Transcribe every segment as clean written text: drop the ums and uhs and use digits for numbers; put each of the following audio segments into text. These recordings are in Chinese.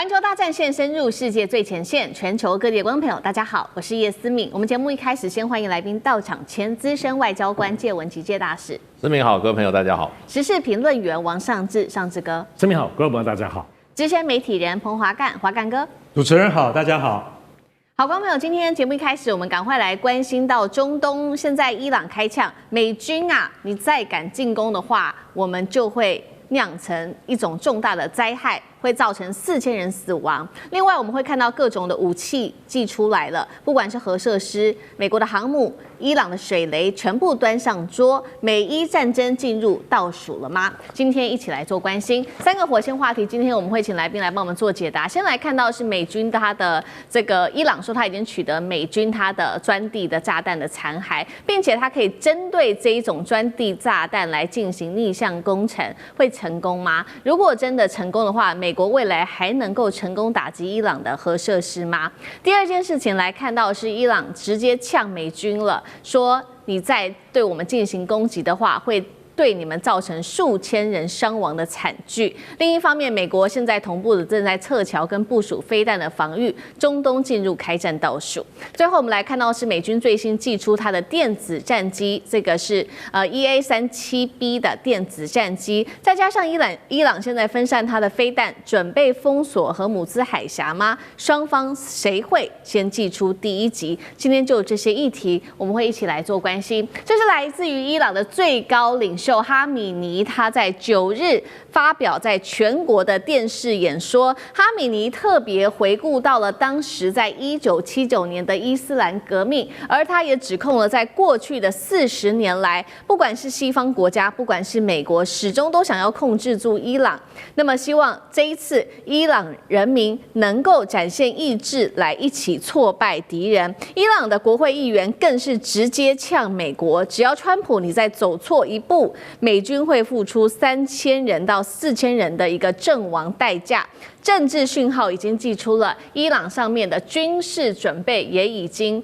環球大戰線深入世界最前線，全球各地的觀眾朋友，大家好，我是葉思敏。我們節目一開始先歡迎來賓到場，前資深外交官介文汲介大使。思敏好，各位朋友大家好。時事評論員王尚志，尚志哥。思敏好，各位朋友大家好。資深媒體人彭華幹，華幹哥。主持人好，大家好。好，觀眾朋友，今天節目一開始，我們趕快來關心到中東，現在伊朗開槍，美軍啊，你再敢進攻的話，我們就會釀成一種重大的災害，會造成4000人死亡。另外，我們會看到各種的武器寄出來了，不管是核設施、美國的航母、伊朗的水雷，全部端上桌。美伊戰爭進入倒數了嗎？今天一起來做關心3個火線話題。今天我們會請來賓來幫我們做解答。先來看到是美軍他的這個伊朗說他已經取得美軍他的鑽地的炸彈的殘骸，並且他可以針對這一種鑽地炸彈來進行逆向工程，會成功嗎？如果真的成功的話，美國未來還能夠成功打擊伊朗的核設施嗎？第二件事情來看到是伊朗直接嗆美軍了，說你再對我們進行攻擊的話，會對你們造成數千人傷亡的慘劇。另一方面，美國現在同步的正在撤僑跟部署飛彈的防禦，中東進入開戰倒數。最後我們來看到是美軍最新祭出它的電子戰機，這個是EA-37B 的電子戰機，再加上伊朗現在分散它的飛彈，準備封鎖荷姆茲海峽嗎？雙方誰會先祭出第一擊？今天就有這些議題，我們會一起來做關心。這是來自於伊朗的最高領袖哈米尼，他在9日發表在全國的電視演說。哈米尼特別回顧到了當時在1979年的伊斯蘭革命，而他也指控了在過去的40年來，不管是西方國家，不管是美國，始終都想要控制住伊朗。那麼希望這一次伊朗人民能夠展現意志，來一起挫敗敵人。伊朗的國會議員更是直接嗆美國，只要川普你再走錯一步，美軍會付出3000人到4000人的一個陣亡代價。政治訊號已經寄出了，伊朗上面的軍事準備也已經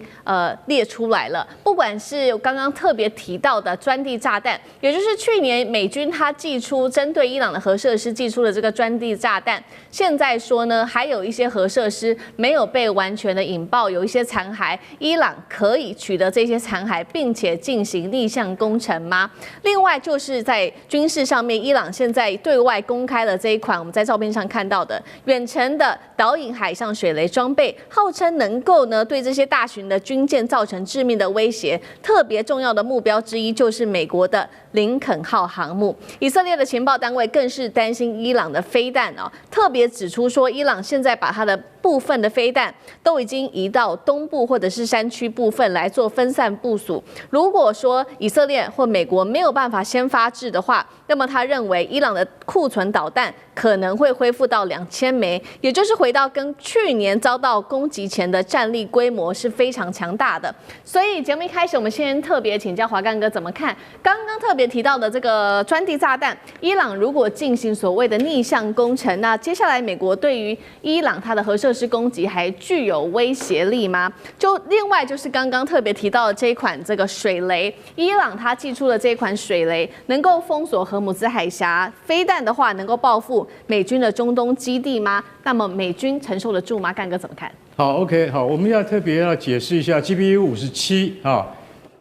列出來了。不管是我剛剛特別提到的鑽地炸彈，也就是去年美軍他寄出針對伊朗的核設施寄出的這個鑽地炸彈，現在說呢，還有一些核設施沒有被完全的引爆，有一些殘骸，伊朗可以取得這些殘骸，並且進行逆向工程嗎？另外就是在軍事上面，伊朗現在對外公開了這一款我們在照片上看到的遠程的導引海上水雷裝備，號稱能夠呢對這些大型的軍艦造成致命的威脅。特別重要的目標之一就是美國的林肯號航母。以色列的情報單位更是擔心伊朗的飛彈哦，特別指出說，伊朗現在把它的部分的飛彈都已經移到東部或者是山區部分來做分散部署。如果說以色列或美國沒有辦法先發制的話，那麼他認為伊朗的庫存導彈可能會恢復到2000枚，也就是回到跟去年遭到攻擊前的戰力規模是非常強大的。所以節目一開始，我們先特別請教華幹哥怎麼看剛剛特別提到的這個鑽地炸彈，伊朗如果進行所謂的逆向工程，那接下來美國對於伊朗它的核設施攻擊還具有威脅力嗎？就另外就是剛剛特別提到的這一款這個水雷，伊朗它寄出的這一款水雷能夠封鎖荷姆茲海峽，飛彈的話能夠報復美軍的中東基地嗎？那麼美軍承受得住嗎？幹哥怎麼看？好 ，OK， 好，我們要特別要解釋一下 GBU-57啊，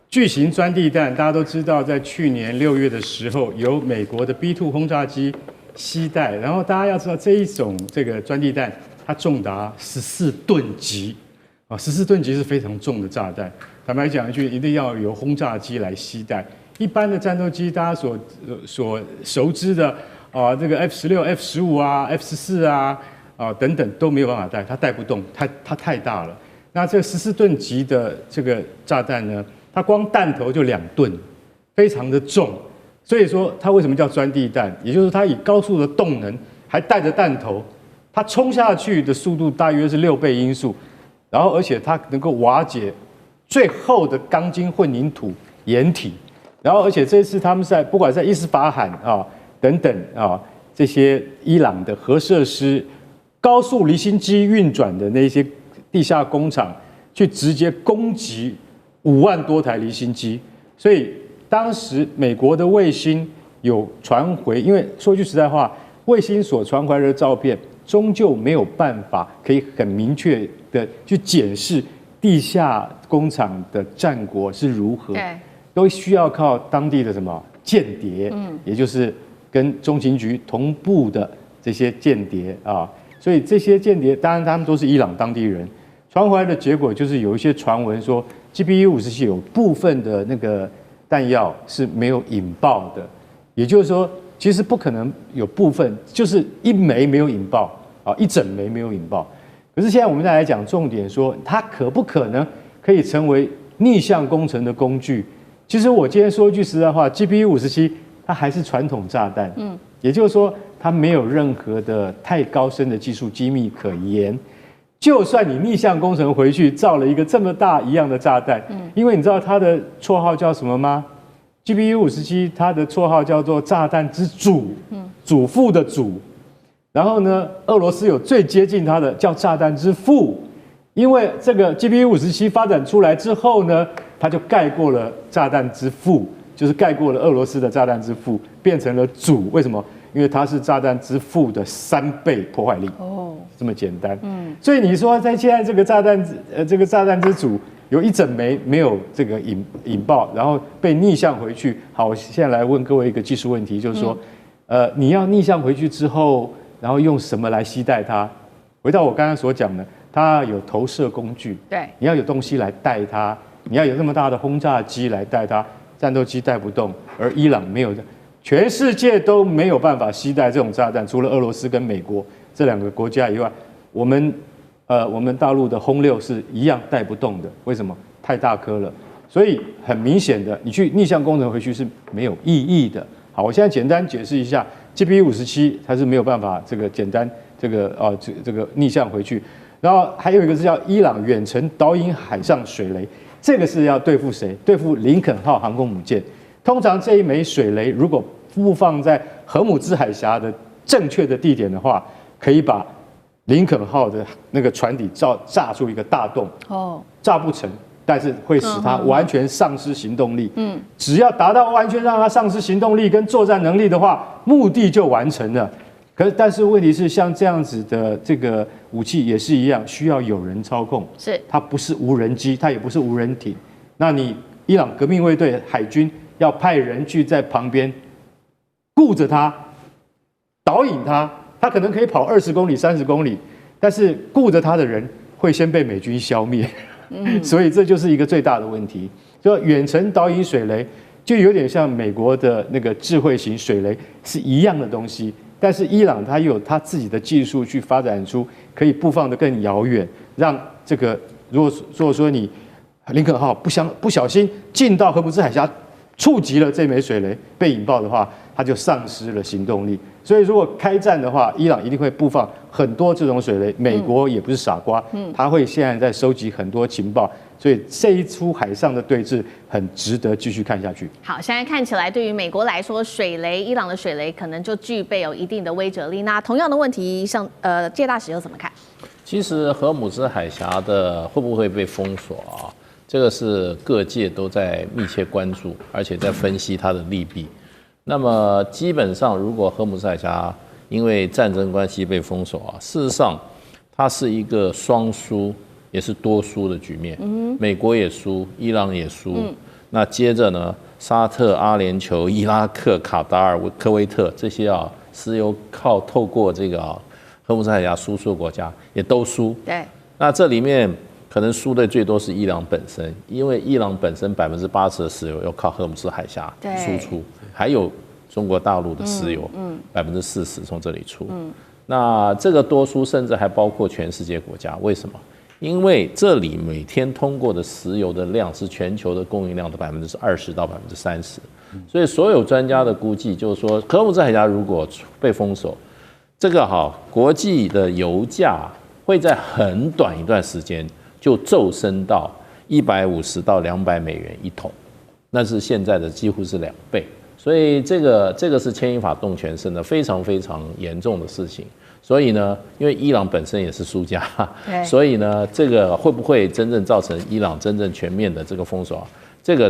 巨型鑽地彈，大家都知道，在去年6月的時候，由美國的 B-2 轟炸機攜帶，然後大家要知道這一種這個鑽地彈，它重達14噸級啊，14噸級是非常重的炸彈。坦白講一句，一定要由轟炸機來攜帶。一般的戰鬥機，大家所熟知的啊，這個 F-16、F-15啊、F-14啊等等都沒有辦法帶，它帶不動，它太大了。那這個14噸級的這個炸彈呢，它光彈頭就2噸，非常的重。所以說它為什麼叫鑽地彈？也就是它以高速的動能，還帶着彈頭，它衝下去的速度大約是6倍音速，然後而且它能夠瓦解最厚的鋼筋混凝土掩體。然後，而且這次他們在不管在伊斯法罕啊等等啊這些伊朗的核設施、高速離心機運轉的那些地下工廠，去直接攻擊5萬多台離心機。所以當時美國的衛星有傳回，因為說句實在話，衛星所傳回來的照片終究沒有辦法可以很明確的去檢視地下工廠的戰果是如何，都需要靠當地的什麼間諜，也就是跟中情局同步的這些間諜啊。所以這些間諜，當然他們都是伊朗當地人，傳回來的結果就是有一些傳聞說 GBU-57有部分的那個彈藥是沒有引爆的，也就是說，其實不可能有部分，就是一枚沒有引爆啊，一整枚沒有引爆。可是現在我們再來講重點，說它可不可能可以成為逆向工程的工具？其實我今天說一句實在話 ，GBU-57它還是傳統炸彈，也就是說。它沒有任何的太高深的技術機密可言，就算你逆向工程回去造了一個這麼大一樣的炸彈，因為你知道它的綽號叫什麼嗎 ？GBU-57它的綽號叫做炸彈之祖，祖父的祖。然後呢，俄羅斯有最接近它的叫炸彈之父，因為這個 GBU-57發展出來之後呢，它就蓋過了炸彈之父，就是蓋過了俄羅斯的炸彈之父，變成了祖。為什麼？因為它是炸彈之父的3倍破壞力，這麼簡單。所以你說在現在這個炸彈之祖有一整枚沒有這個引爆，然後被逆向回去。好，我現在來問各位一個技術問題，就是說，你要逆向回去之後，然後用什麼來攜帶它？回到我剛剛所講的，它有投射工具，對，你要有東西來帶它，你要有那麼大的轟炸機來帶它，戰鬥機帶不動，而伊朗沒有。全世界都沒有辦法攜帶這種炸彈，除了俄羅斯跟美國這2個國家以外，我們大陸的轟6是一樣帶不動的。為什麼？太大顆了。所以很明顯的，你去逆向工程回去是沒有意義的。好，我現在簡單解釋一下 GBU-57它是沒有辦法這個簡單這個逆向回去。然後還有一個是叫伊朗遠程導引海上水雷，這個是要對付誰？對付林肯號航空母艦。通常這一枚水雷如果布放在荷姆茲海峽的正確的地點的話，可以把林肯號的那個船底炸出一個大洞。炸不成，但是會使它完全喪失行動力。只要達到完全讓它喪失行動力跟作戰能力的話，目的就完成了。但是問題是，像這樣子的這個武器也是一樣，需要有人操控。它不是無人機，它也不是無人艇。那你伊朗革命衛隊海軍要派人去在旁邊顧着它，導引它，它可能可以跑20公里、30公里，但是顧着它的人會先被美軍消滅，所以這就是一個最大的問題。就遠程導引水雷就有點像美國的那個智慧型水雷是一樣的東西，但是伊朗它又有它自己的技術去發展出可以布放得更遙遠，讓這個如果說你林肯號不小心進到荷姆茲海峽，觸及了這枚水雷被引爆的話，它就喪失了行動力。所以如果開戰的話，伊朗一定會布放很多這種水雷。美國也不是傻瓜，他會現在在收集很多情報。所以這一出海上的對峙很值得繼續看下去。好，現在看起來對於美國來說，伊朗的水雷可能就具備有一定的威懾力。那同樣的問題，像介大使又怎麼看？其實荷姆茲海峽的會不會被封鎖啊？這個是各界都在密切關注，而且在分析它的利弊。那麼基本上，如果荷姆茲海峽因為戰爭關係被封鎖啊，事實上它是一個雙輸也是多輸的局面。美國也輸，伊朗也輸。那接着呢，沙特、阿聯酋、伊拉克、卡達爾、科威特這些石油透過這個荷姆茲海峽輸出的國家也都輸。對。那這裡面可能輸的最多是伊朗本身，因為伊朗本身80%的石油要靠荷姆茲海峽輸出，還有中國大陸的石油40%從這裡出。那這個多輸甚至還包括全世界國家，為什麼？因為這裡每天通過的石油的量是全球的供應量的20%到30%，所以所有專家的估計就是說，荷姆茲海峽如果被封鎖，這個國際的油價會在很短一段時間就驟升到150到200美元一桶，那是現在的幾乎是2倍，所以這個是牽一髮動全身的非常非常嚴重的事情。所以呢，因為伊朗本身也是輸家，所以呢，這個會不會真正造成伊朗真正全面的這個封鎖？這個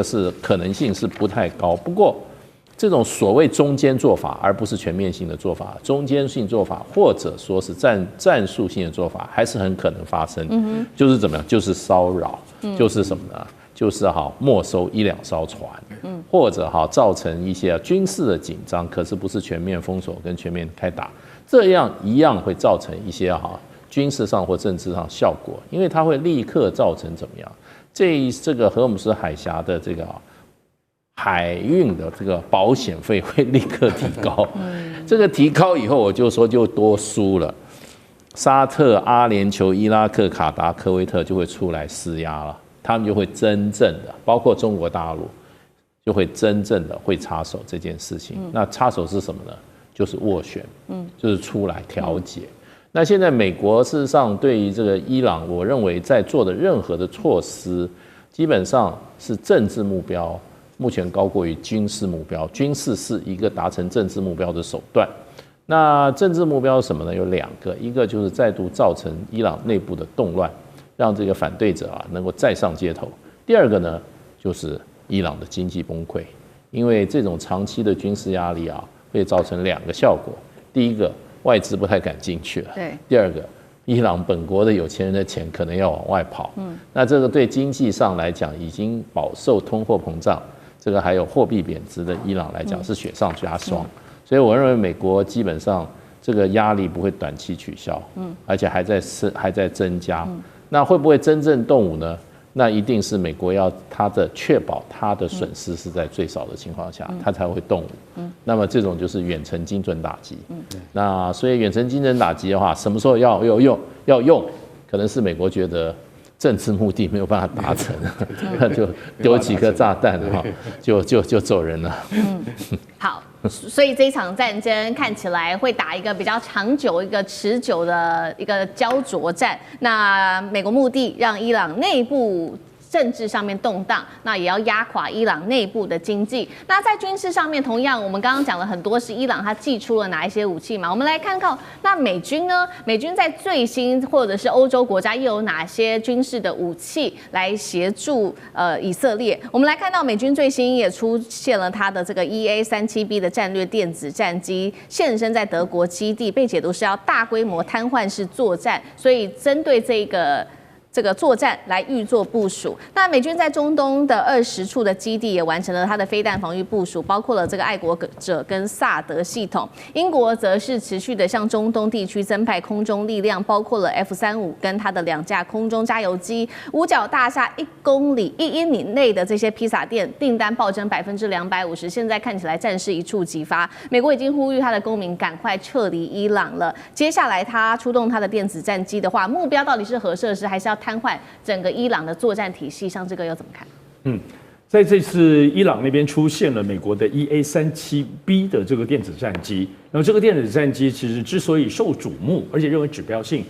是可能性是不太高。不過這種所謂中間做法，而不是全面性的做法，中間性做法或者說是戰術性的做法，還是很可能發生。就是怎麼樣？就是騷擾，就是什麼呢？就是沒收1-2艘船，或者造成一些軍事的緊張，可是不是全面封鎖跟全面開打，這樣一樣會造成一些軍事上或政治上效果，因為它會立刻造成怎麼樣？這個荷爾姆斯海峽的這個海運的這個保險費會立刻提高，這個提高以後，我就說就多輸了。沙特、阿聯酋、伊拉克、卡達、科威特就會出來施壓了。他們就會真正的，包括中國大陸，就會真正的會插手這件事情。那插手是什麼呢？就是斡旋，就是出來調解。那現在美國事實上對於這個伊朗，我認為在做的任何的措施，基本上是政治目標，目前高過於軍事目標。軍事是一個達成政治目標的手段。那政治目標是什麼呢？有2個，一個就是再度造成伊朗內部的動亂，讓這個反對者能夠再上街頭。第2個呢，就是伊朗的經濟崩潰，因為這種長期的軍事壓力會造成2個效果。第一個，外資不太敢進去了；第2個，伊朗本國的有錢人的錢可能要往外跑。那這個對經濟上來講，已經飽受通貨膨脹，這個還有貨幣貶值的伊朗來講，是雪上加霜。所以我認為美國基本上這個壓力不會短期取消，而且還在增加。那會不會真正動武呢？那一定是美國要他的確保他的損失是在最少的情況下，他才會動武。那麼這種就是遠程精準打擊。那所以遠程精準打擊的話，什麼時候要用？可能是美國覺得政治目的沒有辦法達成，那就丟幾顆炸彈就走人了。好。所以這一場戰爭看起來會打一個比較長久、一個持久的一個膠著戰。那美國目的讓伊朗內部政治上面動盪，那也要壓垮伊朗內部的經濟。那在軍事上面，同樣我們剛剛講了很多是伊朗它祭出了哪一些武器嘛？我們來看看那美軍呢？美軍在最新或者是歐洲國家又有哪些軍事的武器來協助以色列？我們來看到美軍最新也出現了它的這個 EA-37B 的戰略電子戰機現身在德國基地，被解讀是要大規模癱瘓式作戰，所以針對這個作戰來預做部署。那美軍在中東的20處的基地也完成了它的飛彈防禦部署，包括了這個愛國者跟薩德系統。英國則是持續的向中東地區增派空中力量，包括了 F-35跟它的2架空中加油機。五角大廈1英里內的這些披薩店訂單暴增250%，現在看起來戰事一觸即發。美國已經呼籲他的公民趕快撤離伊朗了。接下來他出動他的電子戰機的話，目標到底是核設施還是要癱瘓整個伊朗的作戰體系？像這個又怎麼看？在這次伊朗那邊出現了美國的 EA-37B 的這個電子戰機，然後這個電子戰機其實之所以受矚目，而且認為指標性，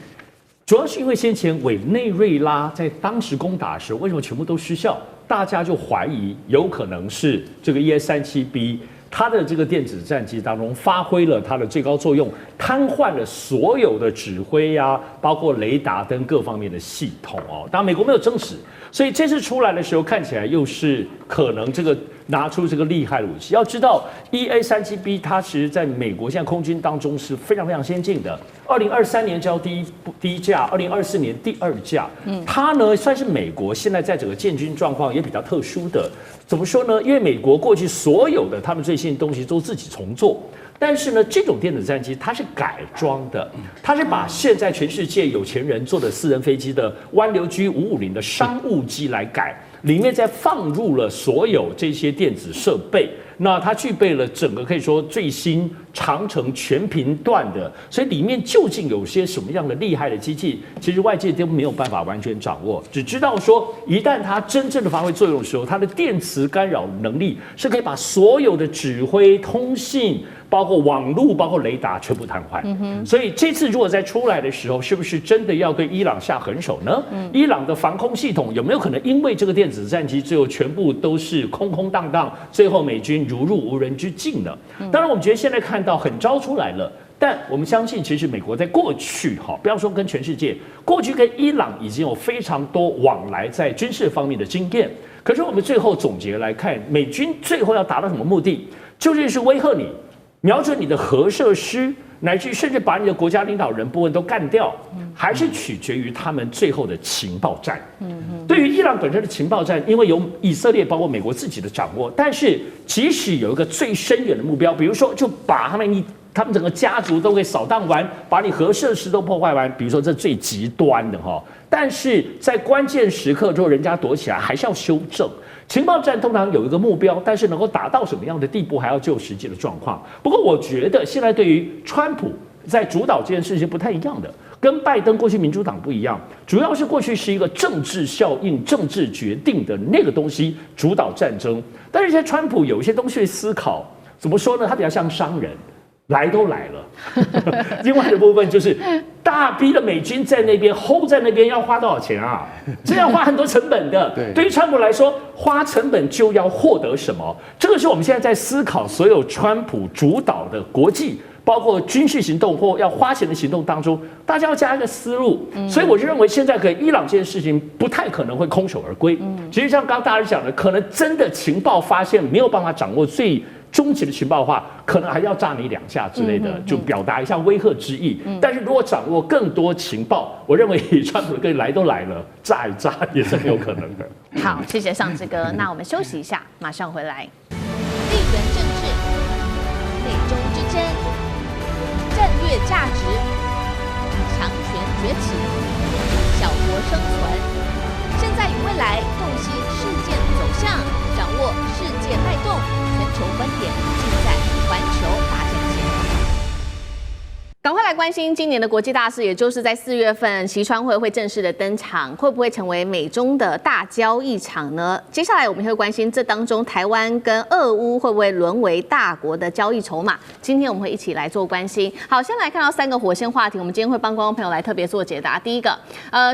主要是因為先前委內瑞拉在當時攻打的時候，為什麼全部都失效？大家就懷疑有可能是這個 EA-37B。它的這個電子戰機當中發揮了它的最高作用，癱瘓了所有的指揮啊，包括雷達等各方面的系統哦。當然美國沒有證實，所以這次出來的時候看起來又是可能这個拿出這個厲害的武器。要知道 EA-37B 它其實在美國現在空軍當中是非常非常先進的。2023年交第一架，2024年第2架。它呢算是美國現在在整個建軍狀況也比較特殊的。怎麼說呢？因為美國過去所有的他們最新的東西都自己重做，但是呢，這種電子戰機它是改裝的，它是把現在全世界有錢人坐的私人飛機的灣流 G550的商務機來改，裡面再放入了所有這些電子設備。那它具備了整個可以說最新長程全頻段的，所以裡面究竟有些什麼樣的厲害的機器，其實外界都沒有辦法完全掌握，只知道說一旦它真正的發揮作用的時候，它的電磁干擾能力是可以把所有的指揮、通信，包括網絡、包括雷達全部癱瘓。所以這次如果再出來的時候，是不是真的要對伊朗下狠手呢？伊朗的防空系統有沒有可能因為這個電子戰機最後全部都是空空蕩蕩，最後美軍如入無人之境呢？當然，我們覺得現在看到狠招出來了，但我們相信，其實美國在過去不要說跟全世界，過去跟伊朗已經有非常多往來在軍事方面的經驗。可是我們最後總結來看，美軍最後要達到什麼目的？究竟是威嚇你，瞄準你的核設施，乃至甚至把你的國家領導人部分都幹掉，還是取決於他們最後的情報戰。對於伊朗本身的情報戰，因為有以色列包括美國自己的掌握，但是即使有一個最深遠的目標，比如說就把他們整個家族都給掃蕩完，把你核設施都破壞完，比如說這最極端的哈。但是在關鍵時刻之後，人家躲起來還是要修正。情報戰通常有一個目標，但是能夠達到什麼樣的地步，還要就實際的狀況。不過我覺得現在對於川普在主導這件事情不太一樣的，跟拜登過去民主黨不一樣，主要是過去是一個政治效應、政治決定的那個東西主導戰爭，但是現在川普有一些東西去思考，怎麼說呢？他比較像商人。來都來了，另外的部分就是大批的美軍在那邊 hold 在那邊要花多少錢啊？這樣花很多成本的。對於川普來說，花成本就要獲得什麼？這個是我們現在在思考所有川普主導的國際，包括軍事行動或要花錢的行動當中，大家要加一個思路。所以我就認為現在跟伊朗這件事情不太可能會空手而歸。其實像剛剛大家講的，可能真的情報發現沒有辦法掌握最終極的情報的話，可能還要炸你2下之類的，就表達一下威嚇之意。但是如果掌握更多情報，我認為川普跟來都來了，炸一炸也是很有可能的。好，謝謝尚志哥。那我們休息一下，馬上回來。地缘政治、美中之爭、戰略價值、強權崛起、小國生存，現在與未來洞悉事件走向，掌握世界脈動。全球觀點盡在環球大戰線。趕快來關心今年的國際大事，也就是在4月份，習川會正式的登場，會不會成為美中的大交易場呢？接下來我們會關心這當中台灣跟俄烏會不會淪為大國的交易籌碼？今天我們會一起來做關心。好，先來看到3個火線話題，我們今天會幫觀眾朋友來特別做解答。第一個，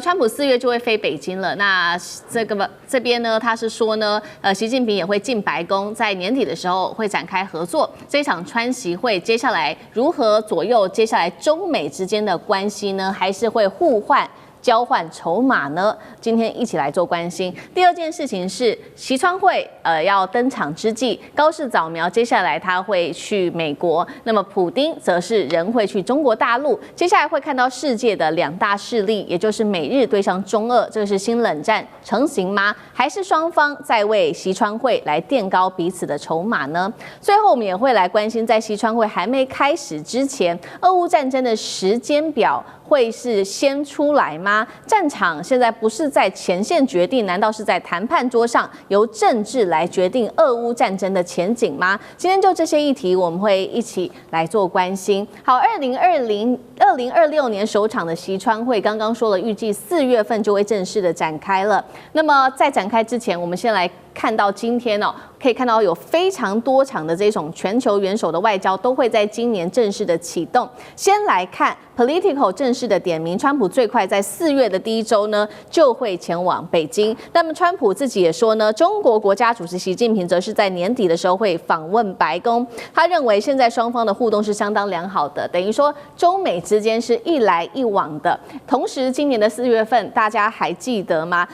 川普4月就會飛北京了，那這邊呢，他是說呢，習近平也會進白宮，在年底的時候會展開合作。這一場川習會接下來如何左右接下來中美之間的關係呢？還是會互換交換籌碼呢？今天一起來做關心。第二件事情是習川會要登場之際，高市早苗接下來他會去美國，那麼普丁則是人會去中國大陸。接下來會看到世界的2大勢力，也就是美日對上中俄，這個是新冷戰成型嗎？還是雙方在為習川會來墊高彼此的籌碼呢？最後我們也會來關心，在習川會還沒開始之前，俄烏戰爭的時間表會是先出來嗎？戰場現在不是在前線決定，難道是在談判桌上由政治來決定俄烏戰爭的前景嗎？今天就這些議題，我們會一起來做關心。好，2026年首場的習川會，剛剛說了，預計4月份就會正式的展開了。那麼在展開之前，我們先來看到今天哦，可以看到有非常多場的這種全球元首的外交都會在今年正式的啟動。先來看 Politico 正式的點名，川普最快在4月的第一周呢就會前往北京。那麼川普自己也說呢，中國國家主席習近平則是在年底的時候會訪問白宮。他認為現在雙方的互動是相當良好的，等於說中美之間是一來一往的。同時，今年的4月份大家還記得嗎？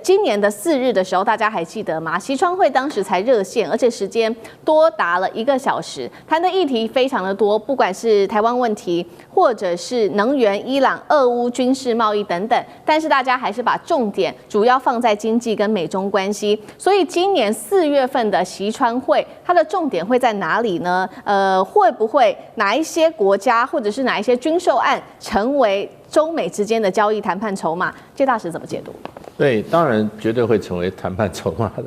今年的4日的時候大家還記得嗎？習川會當時才熱線，而且時間多達了1個小時，談的議題非常的多，不管是台灣問題，或者是能源、伊朗、俄烏、軍事貿易等等，但是大家還是把重點主要放在經濟跟美中關係。所以今年4月份的習川會，它的重點會在哪裡呢？會不會哪一些國家或者是哪一些軍售案成為中美之間的交易談判籌碼？謝大使怎麼解讀？對，當然絕對會成為談判籌碼的。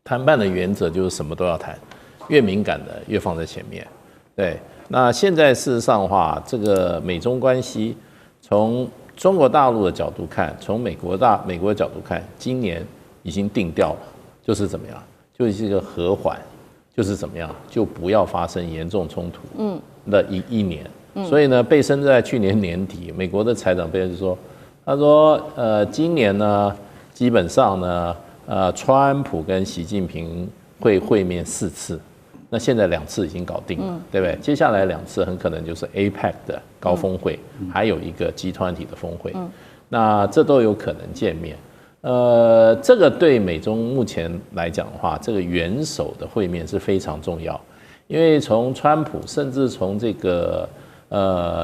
談判的原則就是什麼都要談，越敏感的越放在前面。對，那現在事實上的話，這個美中關係從中國大陸的角度看，從美國的角度看，今年已經定調了，就是怎麼樣，就是一個和緩，就是怎麼樣，就不要發生嚴重衝突的一年。所以呢，貝森在去年年底，美國的財長貝森說，他說，今年呢，基本上呢，川普跟習近平會面4次，那現在2次已經搞定了，對不對？接下來2次很可能就是 APEC 的高峰會，還有一個集團體的峰會，那這都有可能見面。這個對美中目前來講的話，這個元首的會面是非常重要，因為從川普，甚至從這個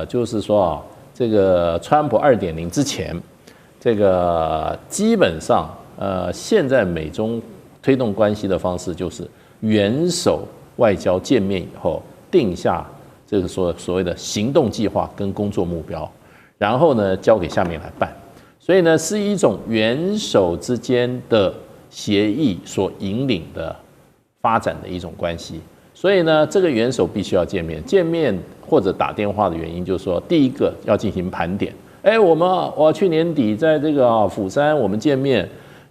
就是說啊，這個川普2.0之前，這個基本上現在美中推動關係的方式就是元首外交見面以後，定下這個所謂的行動計劃跟工作目標，然後呢交給下面來辦，所以呢是一種元首之間的協議所引領的發展的一種關係。所以呢，這個元首必須要見面或者打電話的原因就是說，第一個要進行盤點。我去年底在這個釜山我們見面，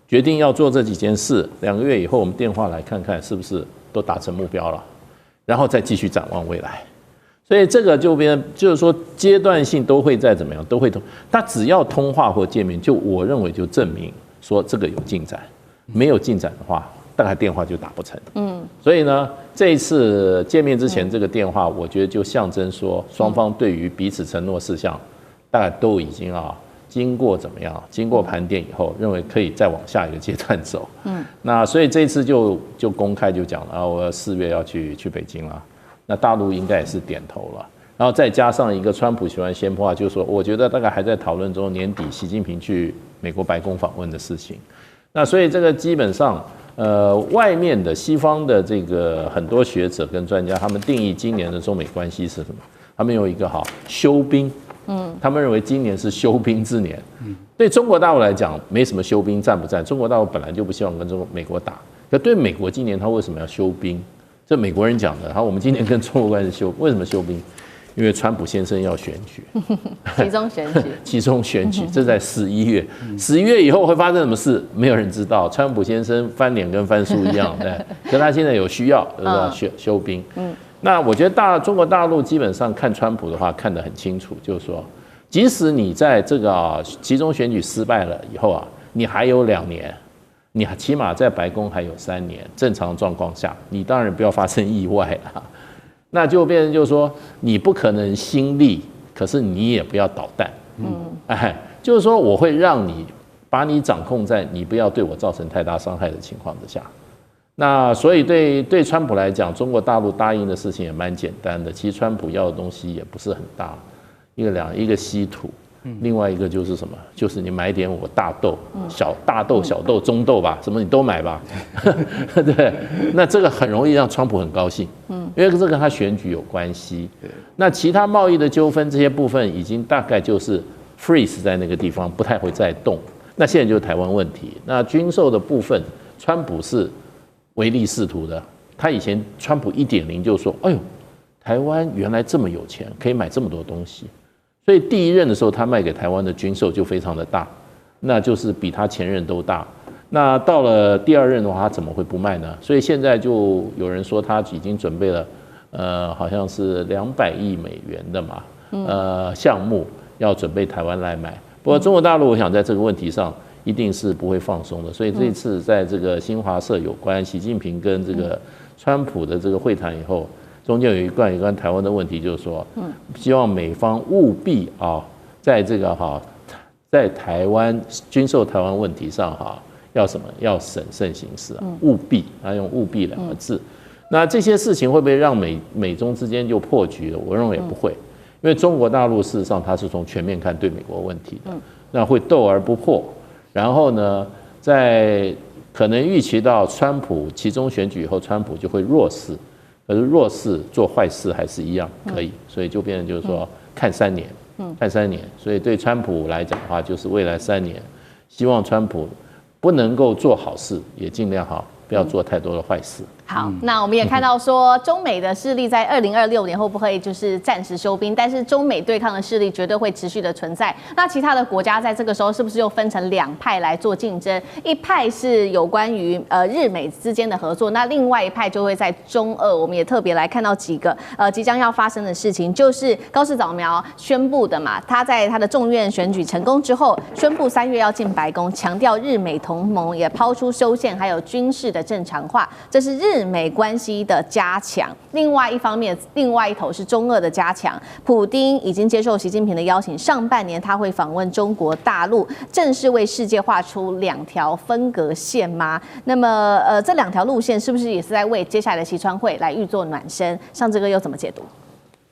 決定要做這幾件事，2個月以後我們電話來看看是不是都達成目標了，然後再繼續展望未來。所以這個就是說階段性都會再怎麼樣都會通，他只要通話或見面，我認為就證明說這個有進展，沒有進展的話，大概電話就打不成。所以呢，這一次見面之前這個電話，我覺得就象徵說雙方對於彼此承諾事項，大概都已經經過怎麼樣，經過盤點以後，認為可以再往下一個階段走。那所以這一次就公開就講了，我4月要去北京了。那大陸應該也是點頭了，然後再加上一個川普喜歡先破話，就是說我覺得大概還在討論中，年底習近平去美國白宮訪問的事情。那所以這個基本上，外面的西方的這個很多學者跟專家，他們定義今年的中美關係是什麼？他們有一個休兵，他們認為今年是休兵之年。對中國大陸來講，沒什麼休兵戰不戰，中國大陸本來就不希望跟美國打。可對美國今年他為什麼要休兵？這美國人講的。我們今年跟中國關係為什麼休兵？因為川普先生要選舉，其中選舉，這在11月，11月以後會發生什麼事，沒有人知道。川普先生翻臉跟翻書一樣，可他現在有需要，休兵。那我覺得中國大陸基本上看川普的話看得很清楚，就是說，即使你在這個其中選舉失敗了以後你還有2年。你起碼在白宮還有3年，正常狀況下，你當然不要發生意外了，那就變成就是說，你不可能心力，可是你也不要搗蛋，就是說我會讓你把你掌控在你不要對我造成太大傷害的情況之下。那所以對川普來講，中國大陸答應的事情也蠻簡單的，其實川普要的東西也不是很大，一個稀土。另外一個就是什麼？就是你買點我大豆、大豆、小豆、中豆吧，什麼你都買吧。對，那這個很容易讓川普很高興，因為這跟他選舉有關係。那其他貿易的糾紛這些部分已經大概就是 freeze 在那個地方，不太會再動。那現在就是台灣問題。那軍售的部分，川普是唯利是圖的。他以前川普1.0就說：“哎呦，台灣原來這麼有錢，可以買這麼多東西。”所以第一任的時候，他賣給台灣的軍售就非常的大，那就是比他前任都大。那到了第2任的話，他怎麼會不賣呢？所以現在就有人說他已經準備了，好像是200億美元的嘛，項目要準備台灣來買。不過中國大陸，我想在這個問題上一定是不會放鬆的。所以這次在這個新華社有關習近平跟這個川普的這個會談以後。中間有一關台灣的問題，就是說，希望美方務必在這個在台灣軍售台灣問題上要什麼？要審慎行事務必，他用務必2個字。那這些事情會不會讓美中之間就破局了？我認為也不會，因為中國大陸事實上它是從全面看對美國問題的，那會鬥而不破。然後呢，在可能預期到川普期中選舉以後，川普就會弱勢。可是弱勢做壞事還是一樣可以，所以就變成就是說看3年，看3年。所以對川普來講的話，就是未來3年，希望川普不能夠做好事，也盡量不要做太多的壞事。好，那我們也看到說，中美的勢力在2026年會不會就是暫時休兵？但是中美對抗的勢力絕對會持續的存在。那其他的國家在這個時候是不是又分成2派來做競爭？一派是有關於日美之間的合作，那另外一派就會在中俄。我們也特別來看到幾個即將要發生的事情，就是高市早苗宣布的嘛，他在他的眾院選舉成功之後，宣布3月要進白宮，強調日美同盟，也拋出修憲還有軍事的正常化，這是日日美關係的加強。另外一方面，另外一頭是中俄的加強。普丁已經接受習近平的邀請，上半年他會訪問中國大陸，正式為世界畫出2條分隔線嗎？那麼這2條路線是不是也是在為接下來的習川會來預做暖身？上這個又怎麼解讀？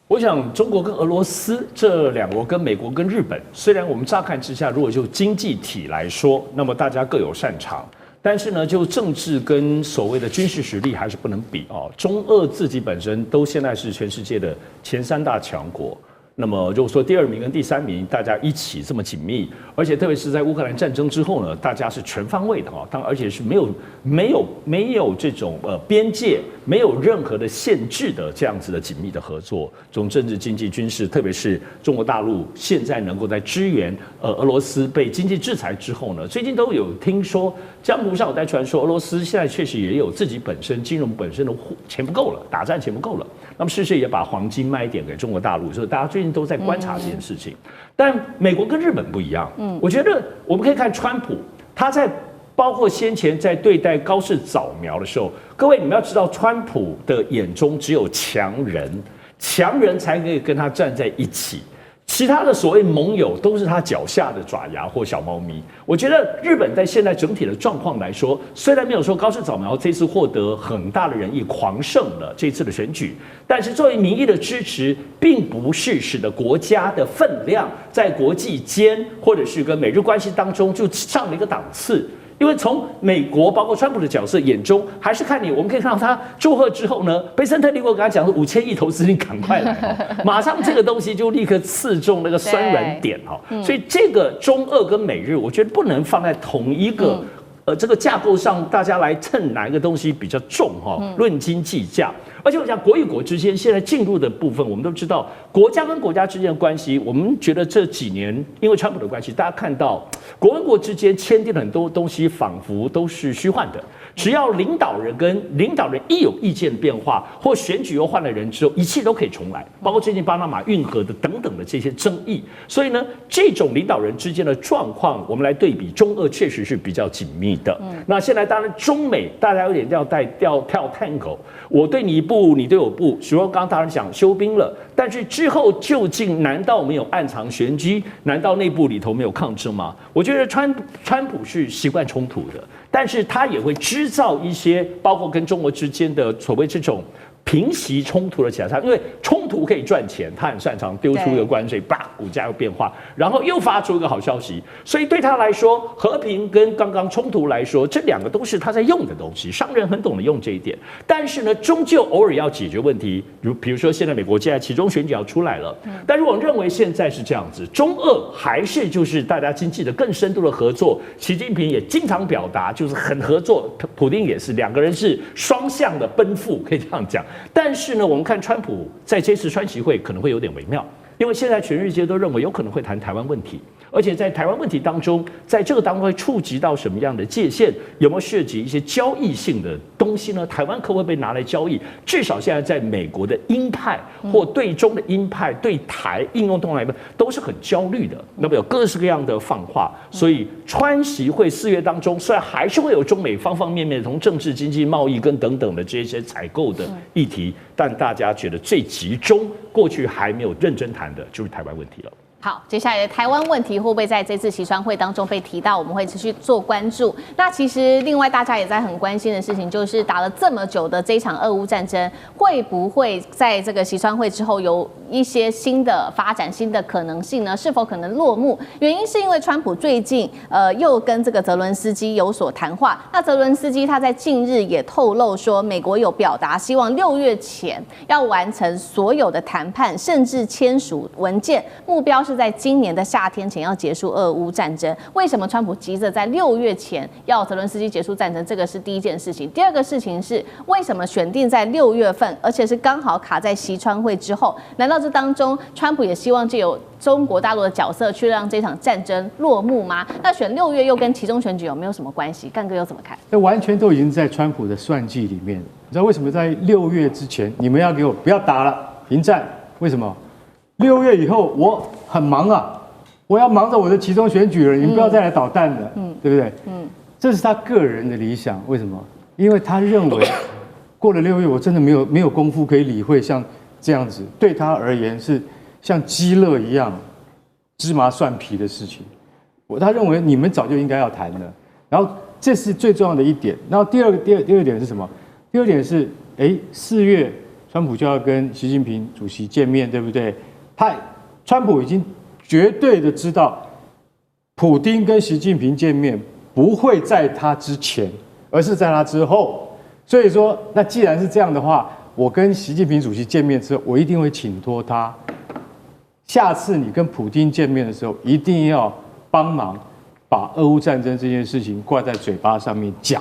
我想，中國跟俄羅斯這2國跟美國跟日本，雖然我們乍看之下，如果就經濟體來說，那麼大家各有擅長，但是呢，就政治跟所謂的軍事實力還是不能比哦。中俄自己本身都現在是全世界的前3大強國。那麼如果說第2名跟第3名大家一起這麼緊密，而且特別是在烏克蘭戰爭之後呢，大家是全方位的哈，而且是沒有這種邊界，沒有任何的限制的這樣子的緊密的合作，從政治、經濟、軍事，特別是中國大陸現在能夠在支援俄羅斯被經濟制裁之後呢，最近都有聽說江湖上有在傳說，俄羅斯現在確實也有自己本身金融本身的錢不夠了，打仗錢不夠了，那麼是不是也把黃金賣一點給中國大陸？所以大家最近都在觀察這件事情。但美國跟日本不一樣，我覺得我们可以看川普，他在包括先前在对待高市早苗的時候，各位你們要知道，川普的眼中只有強人，強人才可以跟他站在一起。其他的所謂盟友都是他腳下的爪牙或小貓咪。我覺得日本在現在整體的狀況來說，雖然沒有說高市早苗這次獲得很大的人意狂勝了這次的選舉，但是作為民意的支持，並不是使得國家的分量在國際間或者是跟美日關係當中就上了一個檔次。因為從美國包括川普的角色眼中，還是看你，我們可以看到他祝賀之後呢，貝森特利跟他講說5000億投資，你趕快來哦，馬上這個東西就立刻刺中那個酸軟點哈，所以這個中俄跟美日，我覺得不能放在同一個這個架構上，大家來稱哪一個東西比較重哈，論斤計價。而且我講國與國之間現在進入的部分，我們都知道國家跟國家之間的關係，我們覺得這幾年因為川普的關係，大家看到國跟國之間簽訂了很多東西，仿佛都是虛幻的。只要領導人跟領導人一有意見變化，或選舉又換了人之後，一切都可以重來，包括最近巴拿馬運河的等等的這些爭議。所以呢，這種領導人之間的狀況，我們來對比中俄，確實是比較緊密的。那現在當然中美大家有點跳 tango， 我對你一步，你對我步。許多剛剛當然講休兵了，但是之後究竟難道沒有暗藏玄機？難道內部裡頭沒有抗爭嗎？我覺得川普是習慣衝突的，但是他也會制造一些包括跟中國之間的所謂這種平息衝突的起來，因為衝突可以賺錢，他很擅長丟出一個關稅，叭，股價又變化，然後又發出一個好消息，所以對他來說，和平跟剛剛衝突來說，這2個都是他在用的東西，商人很懂得用這一點。但是呢，終究偶爾要解決問題，比如說現在美國現在期中選舉要出來了，但是我認為現在是這樣子，中俄還是就是大家經濟的更深度的合作，習近平也經常表達就是很合作，普丁也是，2個人是雙向的奔赴，可以這樣講。但是呢，我們看川普在這次川習會可能會有點微妙，因為現在全世界都認為有可能會談台灣問題，而且在台灣問題當中，在這個當中會觸及到什麼樣的界限，有沒有涉及一些交易性的東西呢？台灣可不可以被拿來交易？至少現在在美國的鷹派或對中的鷹派對台應用動來都是很焦慮的，那麼有各式各樣的放話，所以川習會4月當中，雖然還是會有中美方方面面從政治、經濟、貿易跟等等的這些採購的議題，但大家覺得最集中，過去還沒有認真談的就是台灣問題了。好，接下來的台灣問題會不會在這次習川會當中被提到？我們會持續做關注。那其實另外大家也在很關心的事情，就是打了這麼久的這一場俄烏戰爭，會不會在這個習川會之後有一些新的發展、新的可能性呢？是否可能落幕？原因是因為川普最近又跟這個澤倫斯基有所談話。那澤倫斯基他在近日也透露說，美國有表達希望6月前要完成所有的談判，甚至簽署文件，目標是在今年的夏天前要結束俄烏戰爭。為什麼川普急着在6月前要澤倫斯基結束戰爭？這個是第一件事情。第二個事情是，為什麼選定在6月份，而且是剛好卡在習川會之後？難道這當中川普也希望藉由中國大陸的角色去讓這場戰爭落幕嗎？那選6月又跟期中選舉有沒有什麼關係？幹哥又怎麼看？這完全都已經在川普的算計裡面。你知道為什麼在6月之前你們要給我不要打了，停戰？為什麼？6月以後我很忙啊，我要忙着我的期中選舉了，你們不要再來搗蛋了，對不對？這是他個人的理想。為什麼？因為他認為過了6月，我真的沒有功夫可以理會像這樣子，對他而言是像雞肋一樣芝麻蒜皮的事情。他認為你們早就應該要談了，然後這是最重要的一點。然後第二點是什麼？第二點是，4月川普就要跟習近平主席見面，對不對？川普已經絕對的知道，普丁跟習近平見面不會在他之前，而是在他之後。所以說，那既然是這樣的話，我跟習近平主席見面之後，我一定會請托他，下次你跟普丁見面的時候，一定要幫忙把俄烏戰爭這件事情掛在嘴巴上面講，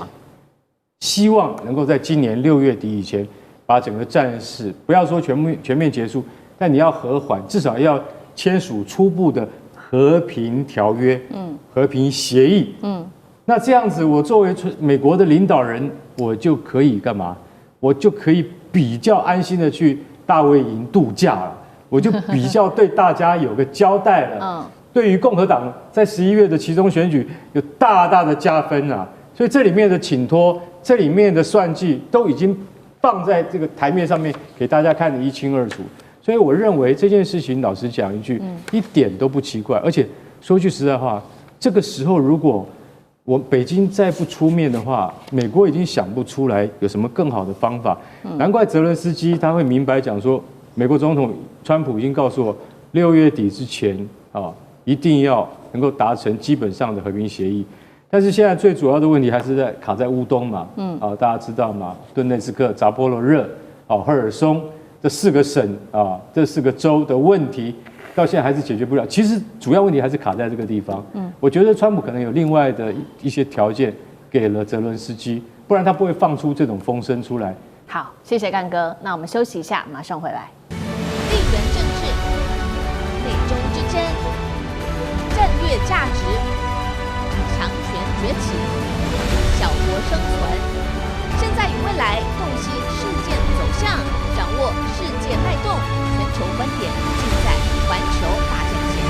希望能夠在今年6月底以前，把整個戰事不要說全面結束，但你要和緩，至少要簽署初步的和平條約，和平協議，那這樣子，我作為美國的領導人，我就可以幹嘛？我就可以比較安心的去大衛營度假了，我就比較對大家有個交代了。對於共和黨在11月的期中選舉有大大的加分啊！所以這裡面的請托，這裡面的算計，都已經放在這個台面上面給大家看得一清二楚。所以我認為這件事情，老實講一句，一點都不奇怪。而且說句實在話，這個時候如果北京再不出面的話，美國已經想不出來有什麼更好的方法。難怪澤倫斯基他會明白講說，美國總統川普已經告訴我，6月底之前一定要能夠達成基本上的和平協議。但是現在最主要的問題還是卡在烏東嘛，大家知道嗎？頓內茨克、扎波羅熱、赫爾松這4個省這4個州的問題，到現在還是解決不了。其實主要問題還是卡在這個地方。我覺得川普可能有另外的一些條件給了澤倫斯基，不然他不會放出這種風聲出來。好，謝謝幹哥。那我們休息一下，馬上回來。地緣政治、美中之爭、戰略價值、強權崛起、小國生存，現在與未來洞悉事件走向，掌握世界脈動，全球觀點盡在環球大戰線。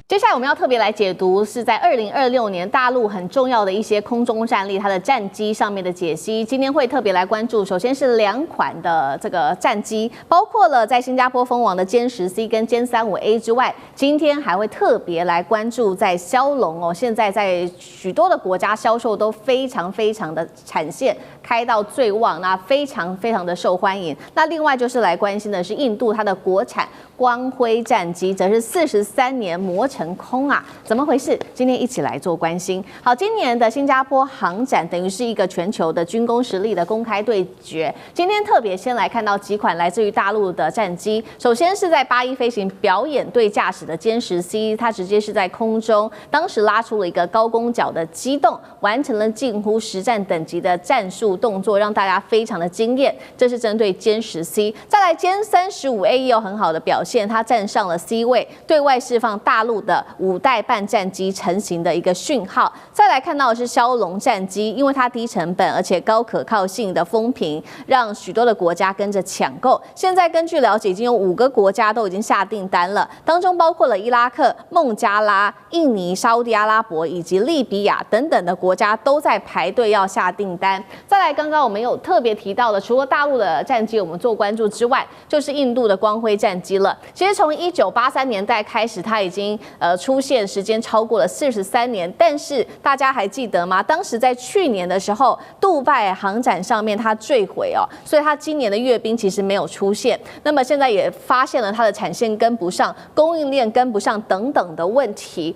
接下來我們要特別來解讀是在2026年大陸很重要的一些空中戰力，它的戰機上面的解析。今天會特別來關注，首先是2款的這個戰機，包括了在新加坡封王的殲10C 跟殲35A 之外，今天還會特別來關注在驍龍哦，現在在許多的國家銷售都非常的產線開到最旺，那非常的受歡迎。那另外就是來關心的是印度它的國產光輝戰機，則是43年磨成空啊，怎麼回事？今天一起來做關心。好，今年的新加坡航展等於是一個全球的軍工實力的公開對決。今天特別先來看到幾款來自於大陸的戰機，首先是在8E飛行表演隊駕駛的殲10C，它直接是在空中，當時拉出了一個高攻角的機動，完成了近乎實戰等級的戰術動作，讓大家非常的驚豔。這是針對殲10C，再來殲35A 也有很好的表現，它站上了 C 位，對外釋放大陸的5代半戰機成型的一個訊號。再來看到的是驍龍戰機，因為它低成本而且高可靠性的風評，讓許多的國家跟着搶購。現在根據了解，已經有5個國家都已經下訂單了，當中包括了伊拉克、孟加拉、印尼、沙烏地阿拉伯以及利比亞等等的國家都在排隊要下訂單。再來，剛剛我們有特別提到的，除了大陸的戰機我們做關注之外，就是印度的光輝戰機了。其實從1983年代開始，它已經出現時間超過了43年，但是大家還記得嗎？當時在去年的時候，杜拜航展上面它墜毀哦，所以它今年的閱兵其實沒有出現。那麼現在也發現了它的產線跟不上，供應鏈跟不上等等的問題，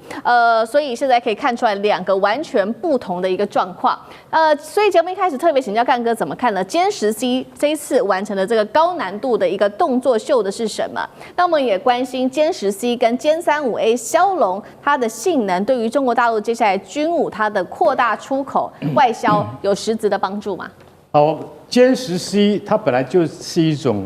所以現在可以看出來2個完全不同的一個狀況。所以節目一開始特別請教幹哥怎麼看呢？殲10C這一次完成的這個高難度的一個動作秀的是什麼？那我們也關心殲10C跟殲35A 驍龍它的性能對於中國大陸接下來軍武它的擴大出口外銷有實質的幫助嗎？好，殲10C它本來就是一種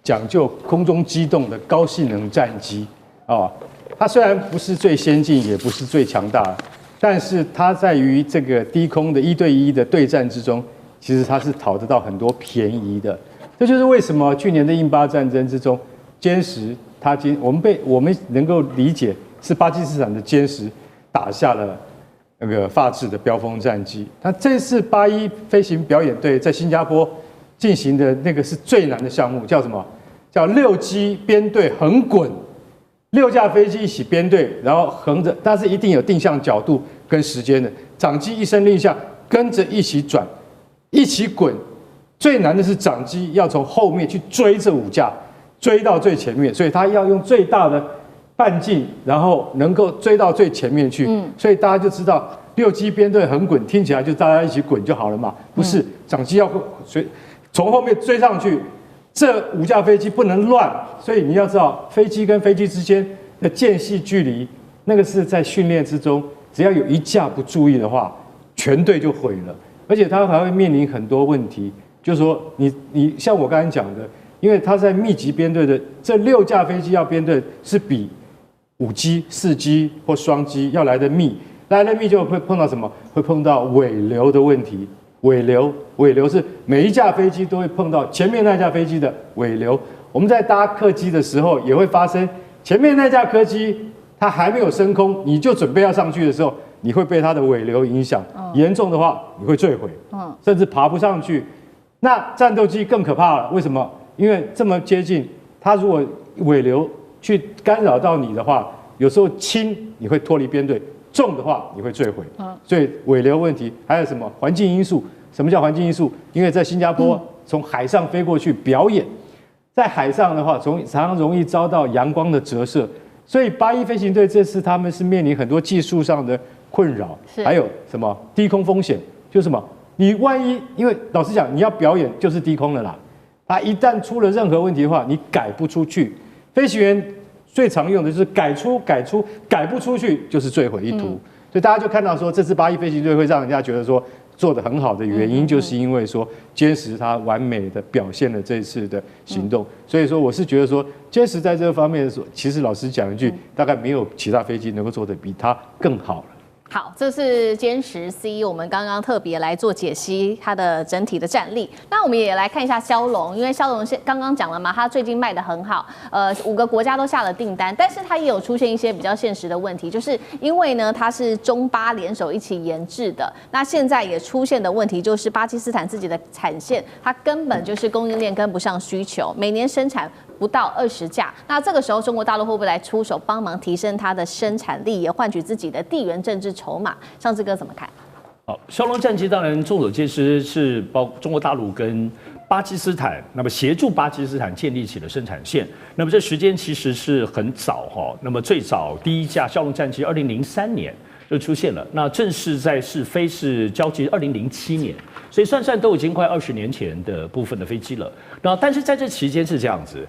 講究空中機動的高性能戰機啊，它雖然不是最先進，也不是最強大的，但是它在於這個低空的1對1的對戰之中，其實它是討得到很多便宜的。這就是為什麼去年的印巴戰爭之中，殲10我們能夠理解是巴基斯坦的殲10打下了那個法制的飆風戰機。那這次8·1飛行表演隊在新加坡進行的那個是最難的項目，叫什麼？叫6機編隊橫滾，6架飛機一起編隊，然後橫着，但是一定有定向角度跟時間的。長機一聲令下，跟着一起轉，一起滾。最難的是長機要從後面去追這5架，追到最前面，所以他要用最大的半徑，然後能夠追到最前面去。所以大家就知道6機編隊橫滾，聽起來就大家一起滾就好了嘛？不是，長機要從後面追上去。這5架飛機不能亂，所以你要知道飛機跟飛機之間的間隙距離，那個是在訓練之中，只要有1架不注意的話，全隊就毀了。而且它還會面臨很多問題，就是說你像我剛才講的，因為它在密集編隊的這6架飛機要編隊是比5機、4機或雙機要來得密，來得密就會碰到什麼？會碰到尾流的問題。尾流是每一架飛機都會碰到前面那架飛機的尾流。我們在搭客機的時候也會發生，前面那架客機它還沒有升空，你就準備要上去的時候，你會被它的尾流影響，嚴重的話你會墜毀，甚至爬不上去。那戰鬥機更可怕了，為什麼？因為這麼接近，它如果尾流去干擾到你的話，有時候輕你會脫離編隊，重的話你會墜毀。所以尾流問題還有什麼環境因素？什麼叫環境因素？因為在新加坡從海上飛過去表演，在海上的話，常常容易遭到陽光的折射，所以8·1飛行隊這次他們是面臨很多技術上的困擾，還有什麼低空風險？就是什麼？你萬一，因為老實講，你要表演就是低空的啦，它一旦出了任何問題的話，你改不出去。飛行員最常用的就是改不出去就是墜毀一途。所以大家就看到說，這次8·1飛行隊會讓人家覺得說做得很好的原因，就是因為說殲10它完美的表現了這次的行動。所以說我是覺得說殲10在這個方面的時候，其實老實講一句，大概沒有其他飛機能夠做得比它更好了。好，這是殲10C，我們剛剛特別來做解析它的整體的戰力。那我們也來看一下驍龍，因為驍龍剛剛講了嘛，它最近賣得很好，5個國家都下了訂單，但是它也有出現一些比較現實的問題，就是因為呢它是中巴聯手一起研制的，那現在也出現的問題就是巴基斯坦自己的產線，它根本就是供應鏈跟不上需求，每年生產不到20架。那這個時候中國大陸會不會來出手幫忙提升它的生產力，也換取自己的地緣政治籌碼？上次哥怎麼看？好，驍龍戰機當然眾所皆知是包中國大陸跟巴基斯坦，那麼協助巴基斯坦建立起了生產線。那麼這時間其實是很早哈。那麼最早第一架驍龍戰機2003年就出現了，那正式在試飛是交機2007年，所以算都已經快20年前的部分的飛機了。那但是在這期間是這樣子。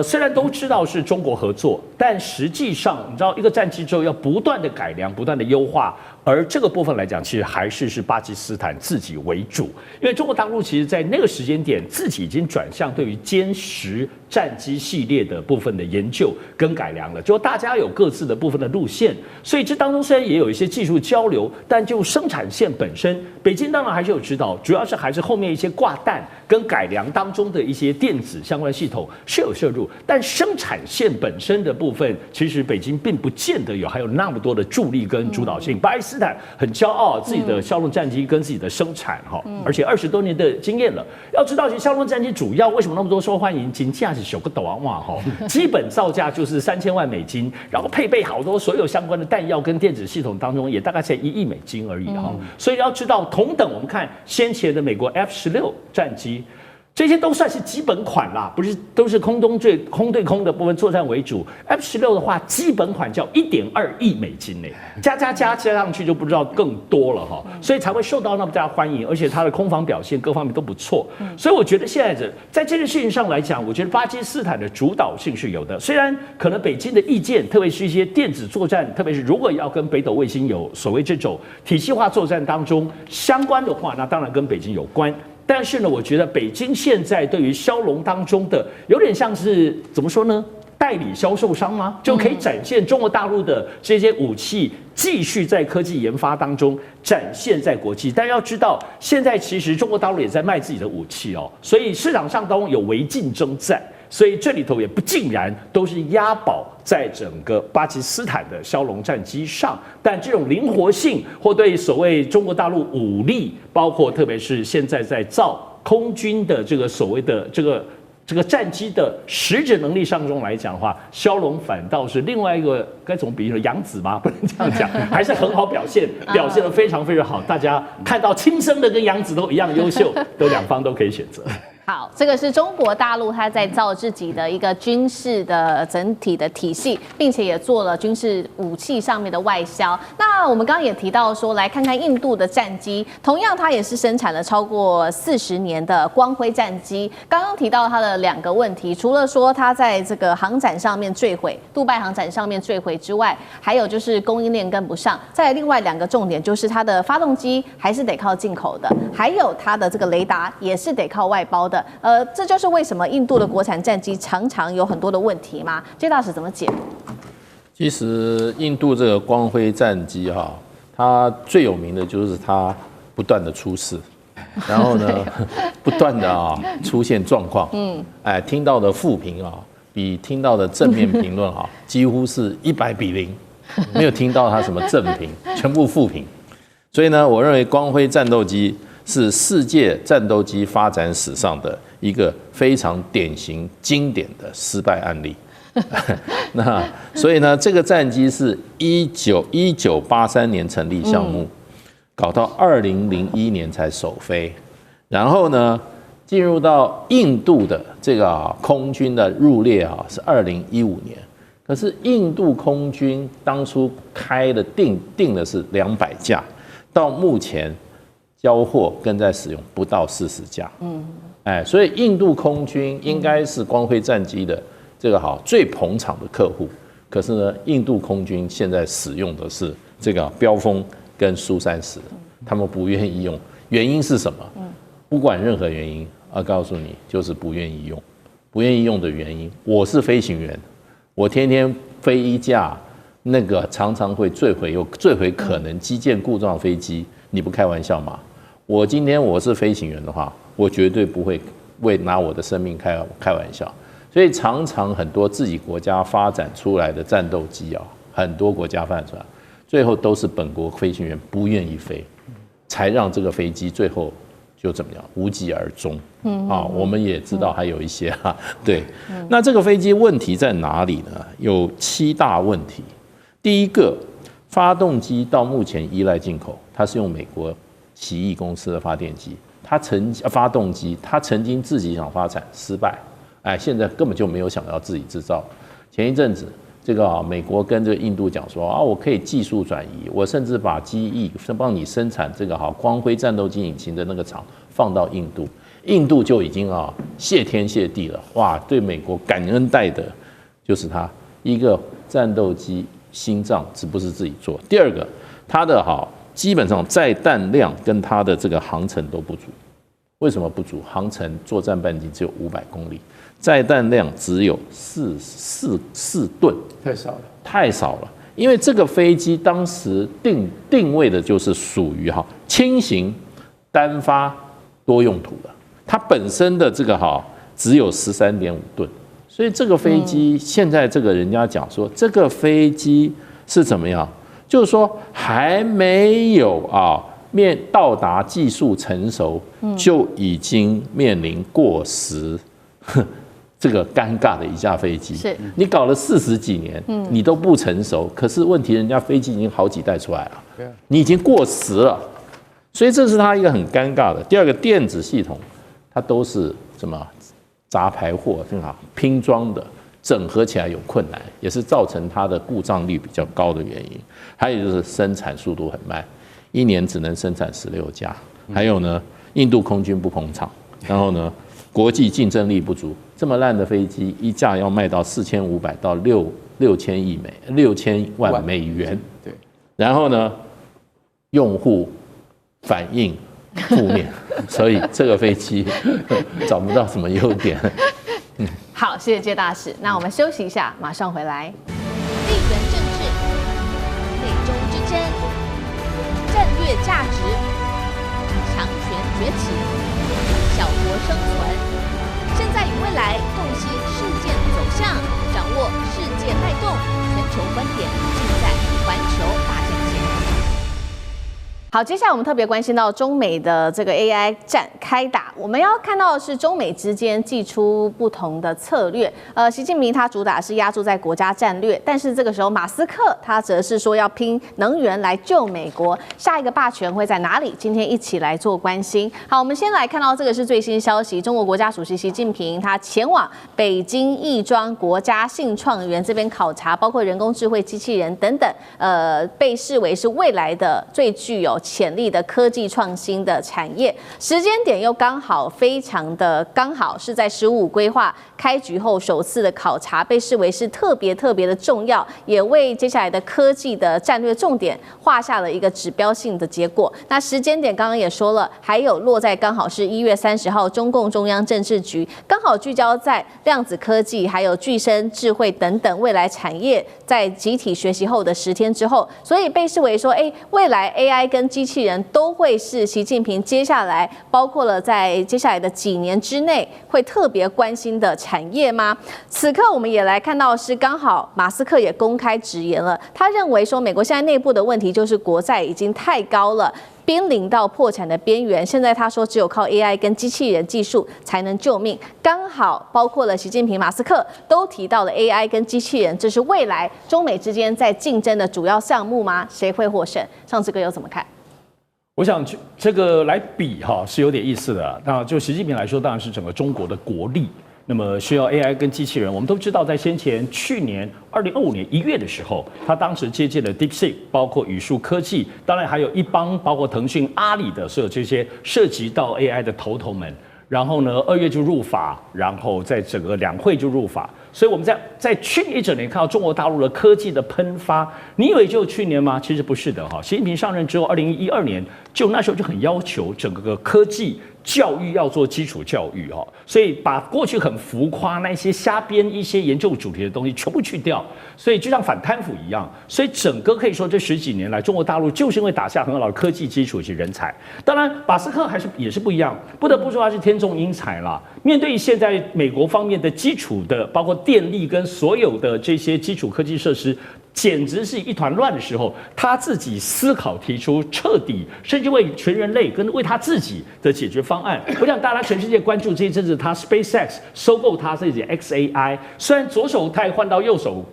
雖然都知道是中國合作，但實際上你知道，一個戰機之後要不斷的改良，不斷的優化，而這個部分來講，其實還是巴基斯坦自己為主，因為中國大陸其實在那個時間點自己已經轉向對於殲10戰機系列的部分的研究跟改良了，就大家有各自的部分的路線，所以這當中雖然也有一些技術交流，但就生產線本身，北京當然還是有指導，主要是還是後面一些掛彈跟改良當中的一些電子相關系統是有涉入，但生產線本身的部分，其實北京並不見得還有那麼多的助力跟主導性。巴基斯坦很骄傲自己的驍龍戰機跟自己的生產而且20多年的經驗了。要知道，其實驍龍戰機主要為什麼那麼多受歡迎？金價是小個斗啊基本造價就是3000萬美金，然後配備好多所有相關的彈藥跟電子系統當中，也大概才1億美金而已所以要知道，同等我們看先前的美國 F-16戰機。這些都算是基本款啦，不是都是空對空的部分作戰為主。F-16的話，基本款叫1.2億美金呢，加上去就不知道更多了所以才會受到那麼大歡迎，而且它的空防表現各方面都不錯。所以我覺得現在在這件事情上來講，我覺得巴基斯坦的主導性是有的。雖然可能北京的意見，特別是一些電子作戰，特別是如果要跟北斗衛星有所謂這種體系化作戰當中相關的話，那當然跟北京有關。但是呢，我覺得北京現在對於驍龍當中的有點像是怎麼說呢？代理銷售商嗎？就可以展現中國大陸的這些武器繼續在科技研發當中展現在國際。但要知道，現在其實中國大陸也在賣自己的武器所以市場上當中有微競爭戰。所以這裡頭也不盡然都是押寶在整個巴基斯坦的梟龍戰機上，但這種靈活性或對所謂中國大陸武力，包括特別是現在在造空軍的這個所謂的這個戰機的實質能力上中來講的話，梟龍反倒是另外一個該怎麼比喻呢？楊紫嗎？不能這樣講，還是很好表現，表現得非常非常好。大家看到親生的跟楊紫都一樣優秀，都兩方都可以選擇。好，这個是中國大陸它在造自己的一個軍事的整體的體系，並且也做了軍事武器上面的外銷。那我們剛剛也提到說，來看看印度的戰機，同樣它也是生產了超過40年的光輝戰機。剛剛提到它的2個問題，除了說它在這個航展上面墜毀，杜拜航展上面墜毀之外，還有就是供應鏈跟不上。再來另外2個重點就是它的發動機還是得靠進口的，還有它的這個雷達也是得靠外包的。這就是為什麼印度的國產戰機常常有很多的問題嗎？謝大使怎麼解？其實印度這個光輝戰機哈，它最有名的就是它不斷的出事，然後呢，不斷的出現狀況。聽到的負評比聽到的正面評論幾乎是100比0，沒有聽到它什麼正評，全部負評。所以呢，我認為光輝戰鬥機是世界戰鬥機發展史上的一個非常典型、經典的失敗案例。那所以呢，這個戰機是1983年成立項目，搞到2001年才首飛，然後呢，進入到印度的這個空軍的入列是2015年。可是印度空軍當初開的定的是200架，到目前交貨跟在使用不到40架，所以印度空軍應該是光輝戰機的這個最捧場的客戶。可是呢，印度空軍現在使用的是這個飆風跟蘇30，他們不願意用，原因是什麼？不管任何原因，告訴你就是不願意用。不願意用的原因，我是飛行員，我天天飛一架那個常常會墜毀有墜毀可能機件故障飛機，你不開玩笑嗎？我今天我是飛行員的話，我絕對不會為拿我的生命開玩笑。所以常常很多自己國家發展出來的戰鬥機很多國家發展出来，最後都是本國飛行員不願意飛，才讓這個飛機最後就怎麼樣無疾而終。我們也知道還有一些對。那這個飛機問題在哪裡呢？有7大問題。第一個，發動機到目前依賴進口，它是用美國奇異公司的發動機，它曾經自己想發展失敗，現在根本就沒有想要自己製造。前一陣子，這個美國跟這個印度講說我可以技術轉移，我甚至把機翼幫你生產這個光輝戰鬥機引擎的那個廠放到印度，印度就已經謝天謝地了，哇，對美國感恩戴德，就是它一個戰鬥機心臟是不是自己做？第二個，它的基本上載彈量跟它的這個航程都不足。為什麼不足？航程作戰半徑只有500公里，載彈量只有4噸，太少了。因為這個飛機當時定位的就是屬於輕型單發多用途的，它本身的這個只有13.5噸，所以這個飛機現在這個人家講說，這個飛機是怎麼樣？就是說還沒有到達技術成熟，就已經面臨過時，這個尷尬的一架飛機。是你搞了40幾年，你都不成熟，可是問題人家飛機已經好幾代出來了，你已經過時了，所以這是它一個很尷尬的。第二個，電子系統它都是什麼雜牌貨，正好拼裝的，整合起來有困難，也是造成它的故障率比較高的原因。還有就是生產速度很慢，1年只能生產16架。還有呢，印度空軍不捧場，然後呢，國際競爭力不足，這麼爛的飛機一架要賣到4500到6000萬美元。对。然後呢，用戶反應負面，所以這個飛機找不到什麼優點。好，謝謝謝大使。那我們休息一下，馬上回來。地緣政治、美中之爭、戰略價值、強權崛起、小國生存，現在與未來洞悉世好，接下來我們特別關心到中美的這個 AI 戰開打，我們要看到的是中美之間祭出不同的策略。習近平他主打是押注在國家戰略，但是這個時候馬斯克他則是說要拼能源來救美國，下一個霸權會在哪裡？今天一起來做關心。好，我們先來看到這個是最新消息，中國國家主席習近平他前往北京亦莊國家信創園這邊考察，包括人工智慧、機器人等等，被視為是未來的最具有潛力的科技創新的產業，時間點又剛好非常的剛好是在15規劃開局後首次的考察，被視為是特別的重要，也為接下來的科技的戰略重點畫下了一個指標性的結果。那時間點剛剛也說了，還有落在剛好是1月30號，中共中央政治局剛好聚焦在量子科技還有具身智慧等等未來產業在集體學習後的10天之後，所以被視為說，未來 AI 跟機器人都會是習近平接下來包括了在接下來的幾年之內會特別關心的產業嗎？此刻我們也來看到是剛好馬斯克也公開直言了，他認為說美國現在內部的問題就是國債已經太高了，瀕臨到破產的邊緣。現在他說只有靠 AI 跟機器人技術才能救命，剛好包括了習近平、馬斯克都提到了 AI 跟機器人，這是未來中美之間在競爭的主要項目嗎？誰會獲勝？上次哥又怎麼看？我想這個來比是有點意思的。那就習近平來說，當然是整個中國的國力。那麼需要 AI 跟機器人，我們都知道，在去年2025年1月的時候，他當時借鑑了 DeepSeek， 包括語數科技，當然還有一幫包括騰訊、阿里的所有這些涉及到 AI 的頭頭們。然後呢，2月就入法，然後在整個兩會就入法。所以我们在去年一整年看到中國大陸的科技的噴發，你以為就去年嗎？其實不是的哈。習近平上任之後，2012年就那時候就很要求整個科技教育要做基礎教育哈，所以把過去很浮誇那些瞎編一些研究主題的東西全部去掉，所以就像反貪腐一樣。所以整個可以說這10幾年來，中國大陸就是因為打下很好的科技基礎以及人才。當然，馬斯克也是不一樣，不得不說他是天縱英才啦。面對現在美國方面的基礎的，包括電力跟所有的這些基礎科技設施，簡直是一團亂的時候，他自己思考提出徹底，甚至為全人類跟為他自己的解決方案。我想大家全世界關注這一陣子，他 SpaceX 收購他自己 XAI， 雖然左手帶換到右手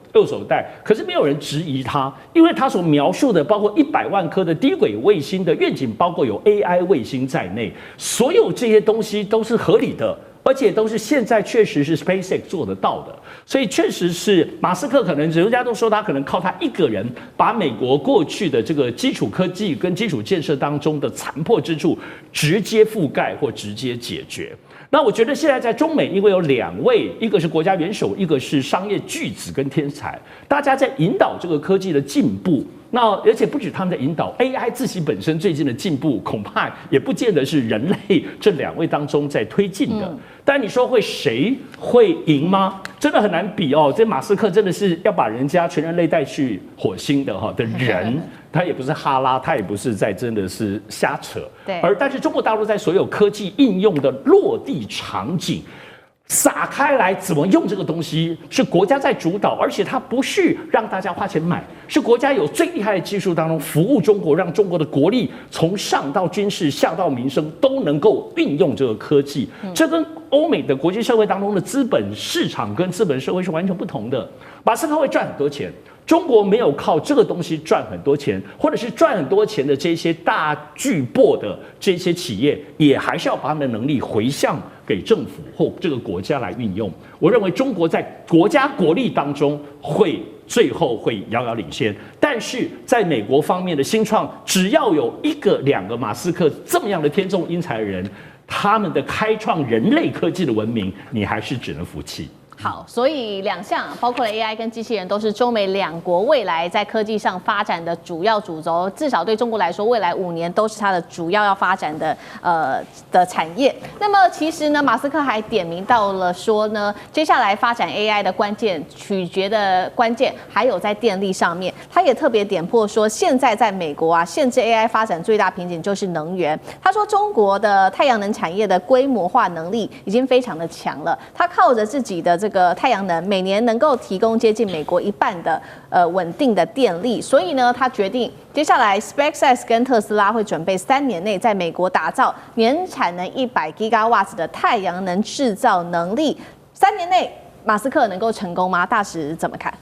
帶，可是沒有人質疑他，因為他所描述的包括100萬顆的低軌衛星的願景，包括有 AI 衛星在內，所有這些東西都是合理的。而且都是現在確實是 SpaceX 做得到的，所以確實是馬斯克可能人家都說他可能靠他一個人把美國過去的這個基礎科技跟基礎建設當中的殘破之處直接覆蓋或直接解決。那我覺得現在在中美，因為有2位，一個是國家元首，一個是商業巨子跟天才，大家在引導這個科技的進步。那而且不止他們在引導 AI 自己本身最近的進步，恐怕也不見得是人類這2位當中在推進的。但你說誰會贏嗎？真的很難比哦。這馬斯克真的是要把人家全人類帶去火星的人，他也不是哈拉，他也不是在真的是瞎扯。對。但是中國大陸在所有科技應用的落地場景撒開來，怎麼用這個東西是國家在主導，而且它不是讓大家花錢買，是國家有最厲害的技術當中服務中國，讓中國的國力從上到軍事下到民生都能夠運用這個科技。這跟歐美的國際社會當中的資本市場跟資本社會是完全不同的。馬斯克會賺很多錢，中國沒有靠這個東西賺很多錢，或者是賺很多錢的這些大巨擘的這些企業，也還是要把他們的能力回向給政府或這個國家來運用。我認為中國在國家國力當中最後會遙遙領先，但是在美國方面的新創，只要有1個2個馬斯克這麼樣的天縱英才的人，他們的開創人類科技的文明，你還是只能服氣。好，所以2項包括了 AI 跟機器人，都是中美2國未來在科技上發展的主要主軸。至少對中國來說，未來5年都是它的主要發展的產業。那麼其實呢，馬斯克還點名到了說呢，接下來發展 AI 的關鍵取決的關鍵還有在電力上面。他也特別點破說，現在在美國啊，限制 AI 發展最大瓶頸就是能源。他說，中國的太陽能產業的規模化能力已經非常的強了，他靠着自己的這個太陽能，每年能夠提供接近美國1半的穩定的電力，所以呢，他決定接下來 SpaceX 跟特斯拉會準備3年內在美國打造年產能100 GW 的太陽能製造能力。3年內，馬斯克能夠成功嗎？大使怎麼看？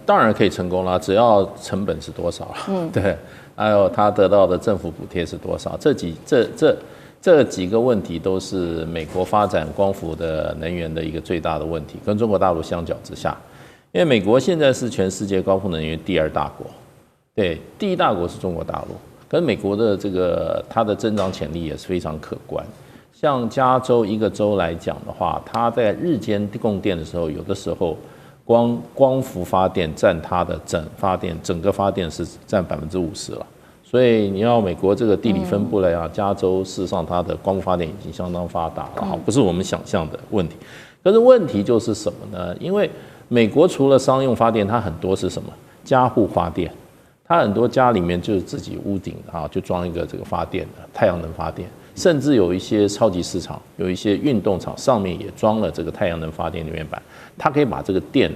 當然可以成功啦，只要成本是多少，對，還有他得到的政府補貼是多少，這幾個問題都是美國發展光伏的能源的一個最大的問題，跟中國大陸相較之下，因為美國現在是全世界光伏能源第2大國，對，第1大國是中國大陸，可是美國的它的增長潛力也是非常可觀。像加州一個州來講的話，它在日間供電的時候，有的時候光伏發電佔它的整個發電是佔50%了。所以你要美國這個地理分布來講，加州事實上它的光伏發電已經相當發達了，不是我們想象的問題。可是問題就是什麼呢？因為美國除了商用發電，它很多是什麼？家戶發電，它很多家裡面就是自己屋頂就裝一個這個發電的太陽能發電。甚至有一些超級市场，有一些運動場上面也裝了這個太陽能發電能源板，它可以把這個電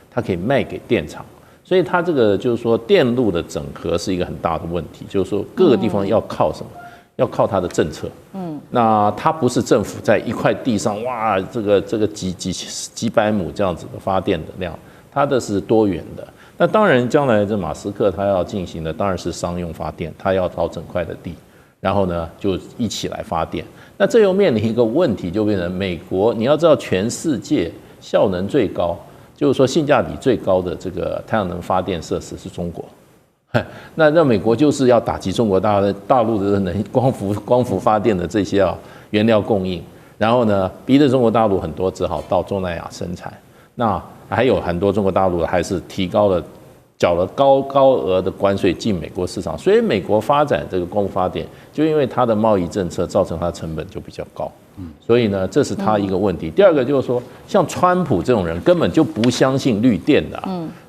它可以賣給電廠，所以它這個就是說電路的整合是一個很大的問題，就是說各個地方要靠什麼？要靠它的政策。那它不是政府在一塊地上哇，這個幾百畝這樣子的發電的量，它的是多元的。那當然，將來這馬斯克他要進行的當然是商用發電，他要找整塊的地。然後呢，就一起來發電。那這又面臨一個問題，就變成美國，你要知道，全世界效能最高，就是說性價比最高的這個太陽能發電設施是中國。那美國就是要打擊中國大陸的光伏發電的這些原料供應，然後呢，逼着中國大陸很多只好到中南亞生產。那還有很多中國大陸還是繳了高額的關稅進美國市場，所以美國發展這個光伏發電，就因為它的貿易政策造成它的成本就比較高，所以呢，這是它一個問題。第二個就是說，像川普這種人根本就不相信綠電的，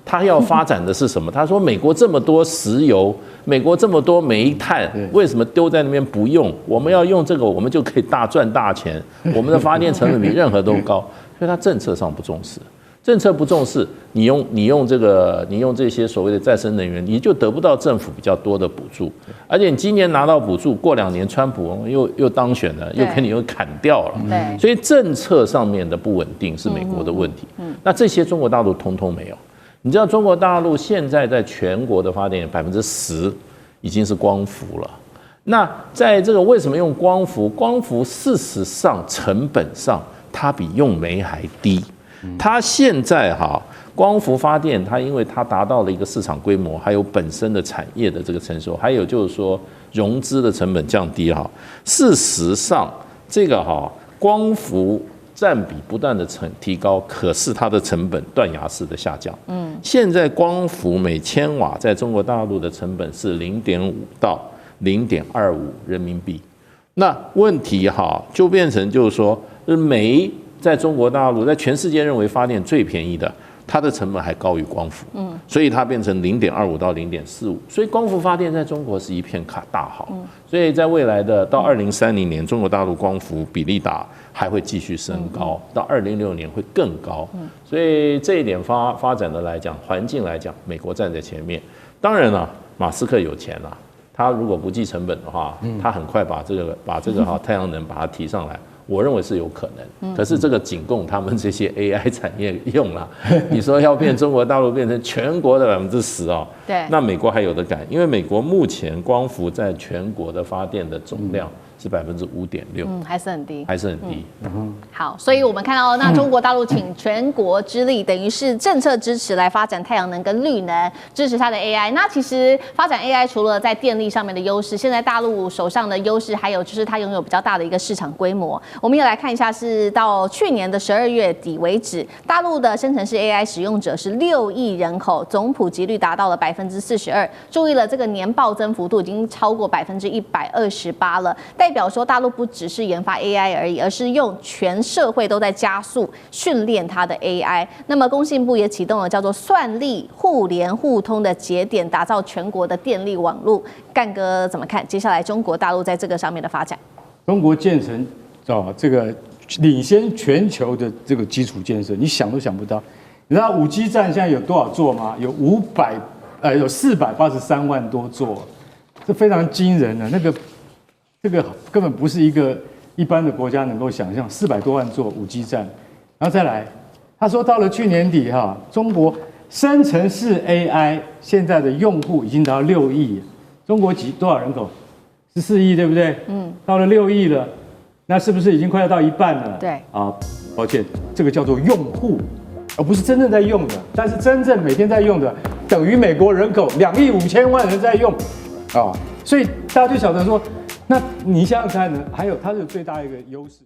他要發展的是什麼？他說美國這麼多石油，美國這麼多煤炭，為什麼丟在那邊不用？我們要用這個，我們就可以賺大錢，我們的發電成本比任何都高，所以他政策上不重視。政策不重視，你用這些所謂的再生能源，你就得不到政府比較多的補助，而且你今年拿到補助，過2年川普又當選了，又给你又砍掉了，所以政策上面的不穩定是美國的問題。那這些中國大陸通通沒有。你知道中國大陸現在在全國的發電10%已經是光伏了。那在這個為什麼用光伏？光伏事實上成本上它比用煤還低。它現在光伏發電，它因為它達到了一個市場規模，還有本身的產業的這個成熟，還有就是說融資的成本降低事實上，這個光伏佔比不斷的提高，可是它的成本斷崖式的下降。現在光伏每千瓦在中國大陸的成本是0.5到0.25人民幣。那問題就變成就是說煤。在中國大陸，在全世界認為發電最便宜的，它的成本還高於光伏，所以它变成0.25到0.45，所以光伏發電在中國是一片大好，所以在未來的到2030年，中國大陸光伏比例大還會繼續升高，到2060年會更高，所以這一點發展的來講，環境來講，美國站在前面。當然了，馬斯克有錢了，他如果不計成本的話，他很快把這個太陽能把它提上來。我認為是有可能，可是這個僅供他們這些 AI 產業用啦。你說要變中國大陸變成全國的10%對，那美國還有得趕，因為美國目前光伏在全國的發電的總量是5.6%，還是很低，還是很低。好，所以我們看到，那中國大陸請全國之力，等於是政策支持來發展太陽能跟綠能，支持它的 AI。那其實發展 AI 除了在電力上面的優勢，現在大陸手上的優勢還有就是它擁有比較大的一個市場規模。我們也來看一下，是到去年的12月底為止，大陸的生成式 AI 使用者是6億人口，總普及率達到了42%。注意了，這個年暴增幅度已經超過128%了。代表說，大陸不只是研發 AI 而已，而是用全社會都在加速訓練它的 AI。那麼，工信部也啟動了叫做算力互聯互通的節點，打造全國的電力網絡。幹哥怎麼看接下來中國大陸在這個上面的發展？中國建成這個領先全球的這個基礎建設，你想都想不到。你知道5G 站現在有多少座嗎？有483萬多座，這非常驚人的。這個根本不是一般的國家能夠想象，400多萬座5G 站。然後再來，他說到了去年底中國生成式 AI 現在的用戶已經達到6億。中國多少人口？14億，對不對？到了6億了，那是不是已經快要到一半了？對。抱歉，這個叫做用戶，而不是真正在用的。但是真正每天在用的，等於美國人口2億5千萬人在用，所以大家就曉得說，那你想想看呢？還有它是最大一個優勢。